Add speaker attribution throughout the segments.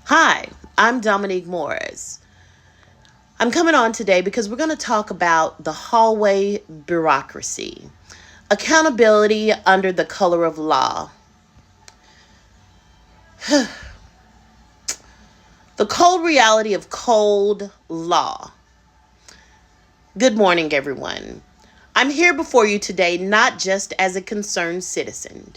Speaker 1: Hi, I'm Dominique Morris. I'm coming on today because we're going to talk about the hallway bureaucracy, accountability under the color of law. The cold reality of cold law. Good morning, everyone. I'm here before you today not just as a concerned citizen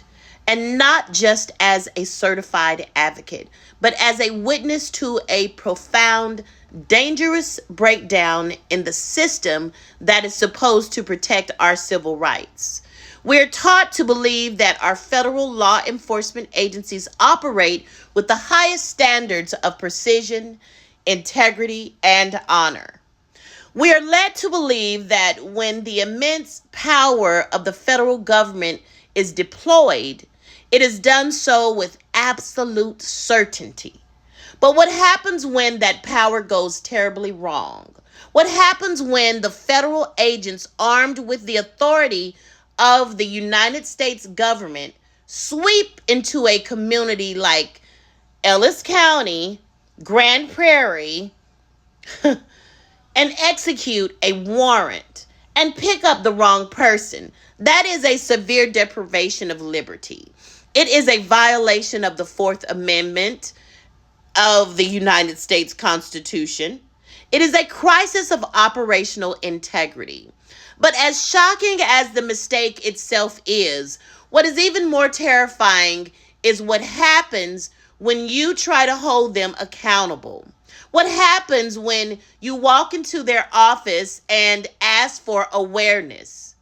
Speaker 1: and not just as a certified advocate, but as a witness to a profound, dangerous breakdown in the system that is supposed to protect our civil rights. We're taught to believe that our federal law enforcement agencies operate with the highest standards of precision, integrity, and honor. We are led to believe that when the immense power of the federal government is deployed, it is done so with absolute certainty. But what happens when that power goes terribly wrong? What happens when the federal agents armed with the authority of the United States government sweep into a community like Ellis County, Grand Prairie, and execute a warrant and pick up the wrong person? That is a severe deprivation of liberty. It is a violation of the Fourth Amendment of the United States Constitution. It is a crisis of operational integrity. But as shocking as the mistake itself is, what is even more terrifying is what happens when you try to hold them accountable. What happens when you walk into their office and ask for awareness?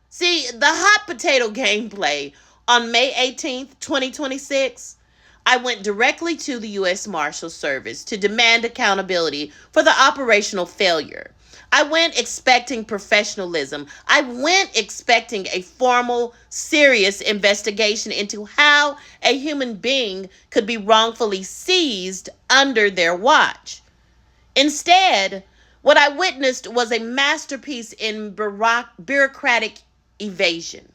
Speaker 1: See, the hot potato gameplay on May 18th, 2026, I went directly to the U.S. Marshal Service to demand accountability for the operational failure. I went expecting professionalism. I went expecting a formal, serious investigation into how a human being could be wrongfully seized under their watch. Instead, what I witnessed was a masterpiece in bureaucratic evasion,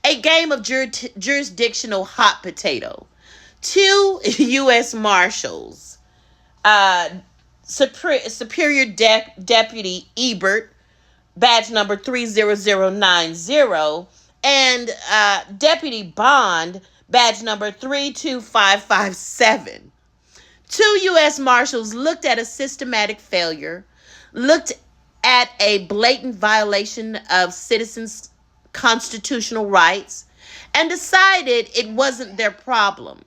Speaker 1: a game of jurisdictional hot potato. Two U.S. Marshals, uh, Superior Deputy Ebert, badge number 30090, and Deputy Bond, badge number 32557. Two U.S. Marshals looked at a systematic failure, looked at a blatant violation of citizens' constitutional rights, and decided it wasn't their problem.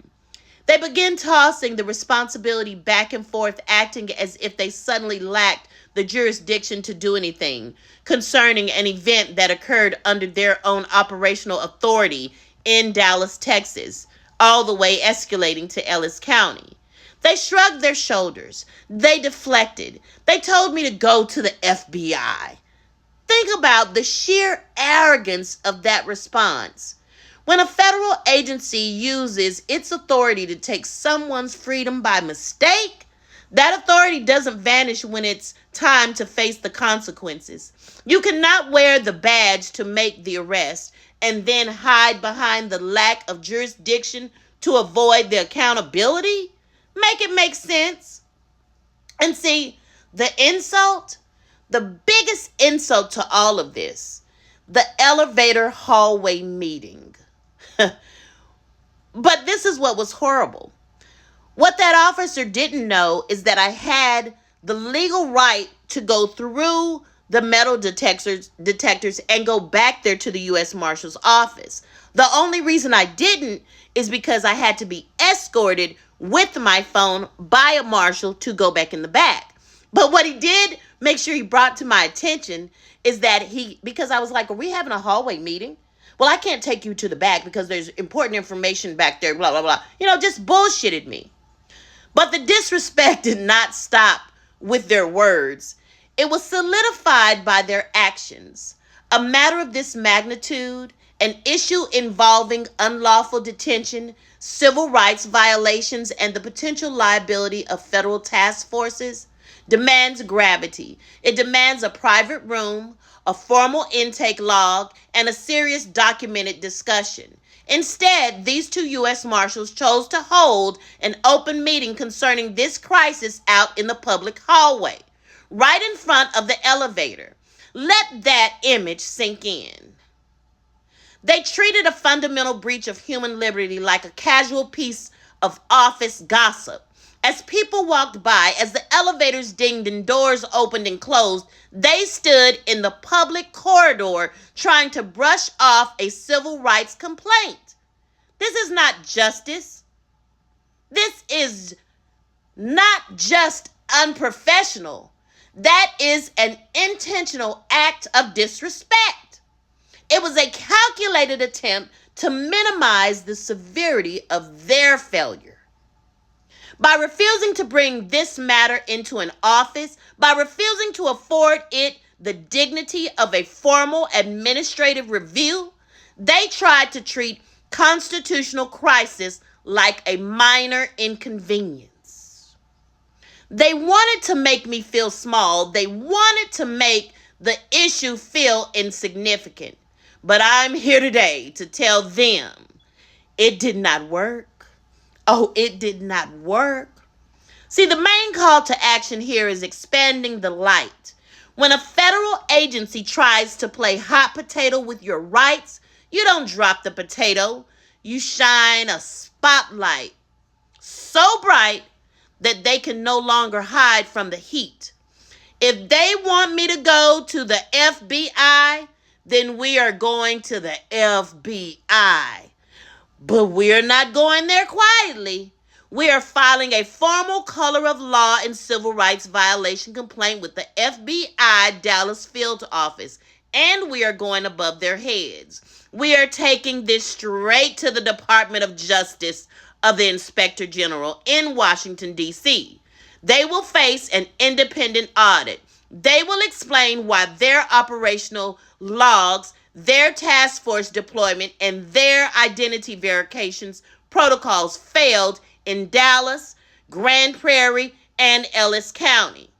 Speaker 1: They began tossing the responsibility back and forth, acting as if they suddenly lacked the jurisdiction to do anything concerning an event that occurred under their own operational authority in Dallas, Texas, all the way escalating to Ellis County. They shrugged their shoulders. They deflected. They told me to go to the FBI. Think about the sheer arrogance of that response. When a federal agency uses its authority to take someone's freedom by mistake, that authority doesn't vanish when it's time to face the consequences. You cannot wear the badge to make the arrest and then hide behind the lack of jurisdiction to avoid the accountability. Make it make sense. And see, the insult, the biggest insult to all of this, the elevator hallway meeting. But this is what was horrible. What that officer didn't know is that I had the legal right to go through the metal detectors and go back there to the U.S. Marshal's office. The only reason I didn't is because I had to be escorted with my phone by a marshal to go back in the back. But what he did make sure he brought to my attention is that because I was like, are we having a hallway meeting? Well, I can't take you to the back because there's important information back there, blah, blah, blah. Just bullshitted me. But the disrespect did not stop with their words. It was solidified by their actions. A matter of this magnitude, an issue involving unlawful detention, civil rights violations, and the potential liability of federal task forces, demands gravity. It demands a private room, a formal intake log, and a serious documented discussion. Instead, these two U.S. Marshals chose to hold an open meeting concerning this crisis out in the public hallway, right in front of the elevator. Let that image sink in. They treated a fundamental breach of human liberty like a casual piece of office gossip. As people walked by, as the elevators dinged and doors opened and closed, they stood in the public corridor trying to brush off a civil rights complaint. This is not justice. This is not just unprofessional. That is an intentional act of disrespect. It was a calculated attempt to minimize the severity of their failure. By refusing to bring this matter into an office, by refusing to afford it the dignity of a formal administrative review, they tried to treat constitutional crisis like a minor inconvenience. They wanted to make me feel small. They wanted to make the issue feel insignificant. But I'm here today to tell them it did not work. Oh, it did not work. See, the main call to action here is expanding the light. When a federal agency tries to play hot potato with your rights, you don't drop the potato. You shine a spotlight so bright that they can no longer hide from the heat. If they want me to go to the FBI, then we are going to the FBI. But we're not going there quietly. We are filing a formal color of law and civil rights violation complaint with the FBI Dallas field office, and we are going above their heads. We are taking this straight to the Department of Justice of the Inspector General in Washington, D.C. They will face an independent audit. They will explain why their operational logs, their task force deployment, and their identity verifications protocols failed in Dallas, Grand Prairie, and Ellis County.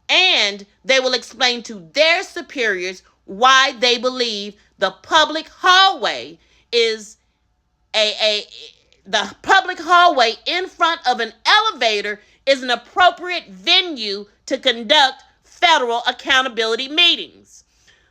Speaker 1: And they will explain to their superiors why they believe the public hallway is the public hallway in front of an elevator is an appropriate venue to conduct federal accountability meetings.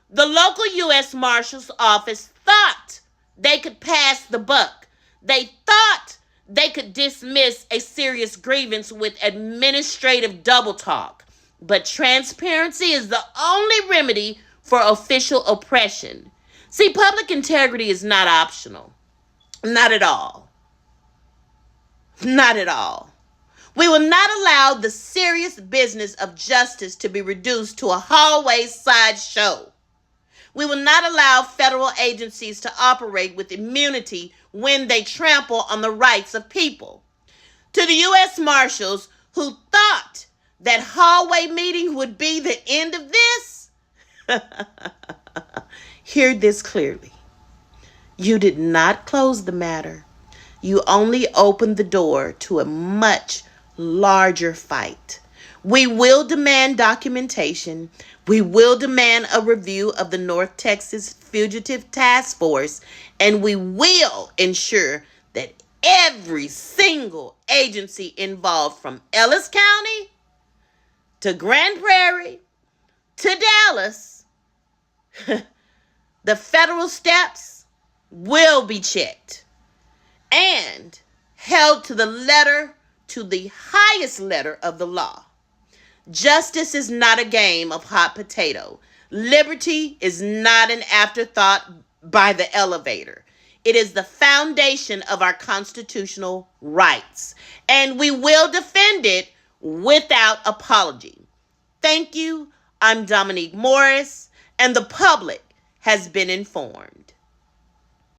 Speaker 1: The local U.S. Marshal's office thought they could pass the buck. They thought they could dismiss a serious grievance with administrative double talk. But transparency is the only remedy for official oppression. See, public integrity is not optional. Not at all. Not at all. We will not allow the serious business of justice to be reduced to a hallway sideshow. We will not allow federal agencies to operate with immunity when they trample on the rights of people. To the U.S. Marshals who thought that hallway meeting would be the end of this, hear this clearly. You did not close the matter. You only opened the door to a much larger fight. We will demand documentation. We will demand a review of the North Texas Fugitive Task Force, and we will ensure that every single agency involved from Ellis County to Grand Prairie to Dallas, the federal steps will be checked and held to the highest letter of the law. Justice is not a game of hot potato. Liberty is not an afterthought by the elevator. It is the foundation of our constitutional rights, and we will defend it without apology. Thank you. I'm Dominique Morris, and the public has been informed.